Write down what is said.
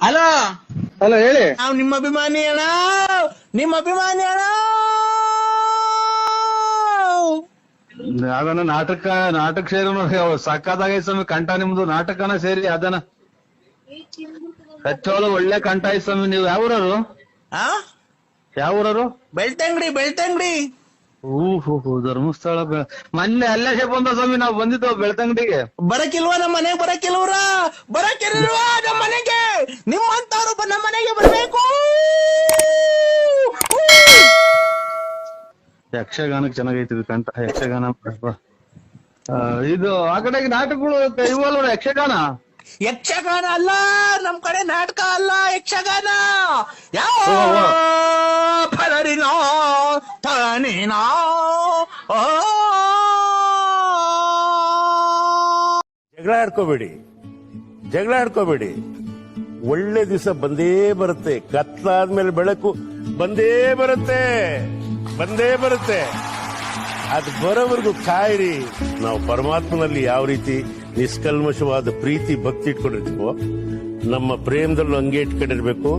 Hello hello ಹೇಳಿ. ನಾವ್ ನಿಮ್ಮ ಅಭಿಮಾನಿ ಅಣ್ಣ, ನಿಮ್ಮ ಅಭಿಮಾನಿ ಅಣ್ಣ. ಅದನ್ನ ನಾಟಕ ಸೇರಿ ನೋಡಿ ಸಕ್ಕತ್ತಾಗೈತೆ ಸ್ವಾಮಿ ಕಂಠ ನಿಮ್ದು. ನಾಟಕನ ಸೇರಿ ಅದನ್ನ ಹೆಚ್ಚೋಳು ಒಳ್ಳೆ ಕಂಠ ಐತೆ ಸ್ವಾಮಿ. ನೀವು ಯಾವೂರರು? ಆ ಯಾವೂರರು? ಬೆಳ್ತಂಗಡಿ, ಬೆಳ್ತಂಗಡಿ. ಹೂ ಧರ್ಮಸ್ಥಳ. ಮೊನ್ನೆ ಅಲ್ಲೇ ಬಂದ ಸ್ವಾಮಿ, ನಾವು ಬಂದಿದ್ದೆವು ಬೆಳ್ತಂಗಡಿಗೆ. ಬರಕಿಲ್ವಾ ನಮ್ಮ ಮನೆಗೆ? ಬರಕಿಲ್ವ್ರ? ಬರಕಿಲ್ವಾ ನಮ್ಮ ಮನೆಗೆ? ನಿಮ್ಮಂತವ್ರು ನಮ್ಮ ಮನೆಗೆ ಬರ್ಬೇಕು. ಯಕ್ಷಗಾನಕ್ಕೆ ಚೆನ್ನಾಗೈತಿ ಕಂಠ. ಯಕ್ಷಗಾನ ಇದು ಆ ಕಡೆಗೆ ನಾಟಕಗಳು ಇವಲ್ವ? ಯಕ್ಷಗಾನ ಯಕ್ಷಗಾನ ಅಲ್ಲ, ನಮ್ ಕಡೆ ನಾಟಕ ಅಲ್ಲ, ಯಕ್ಷಗಾನ. ಯಾವ ಫಲರಿನೋ ತನೇನೋ ಜಗಳ ಆಡ್ಕೋಬೇಡಿ. ಒಳ್ಳೆ ದಿವಸ ಬಂದೇ ಬರುತ್ತೆ. ಕತ್ಲಾದ್ಮೇಲೆ ಬೆಳಕು ಬಂದೇ ಬರುತ್ತೆ. ಅದು ಬರೋವರೆಗೂ ಕಾಯಿರಿ. ನಾವು ಪರಮಾತ್ಮನಲ್ಲಿ ಯಾವ ರೀತಿ ನಿಷ್ಕಲ್ಮಶವಾದ ಪ್ರೀತಿ ಭಕ್ತಿ ಇಟ್ಕೊಂಡಿರ್ತೀವೋ, ನಮ್ಮ ಪ್ರೇಮದಲ್ಲೂ ಹಂಗೆ ಇಟ್ಕೊಂಡಿರ್ಬೇಕು.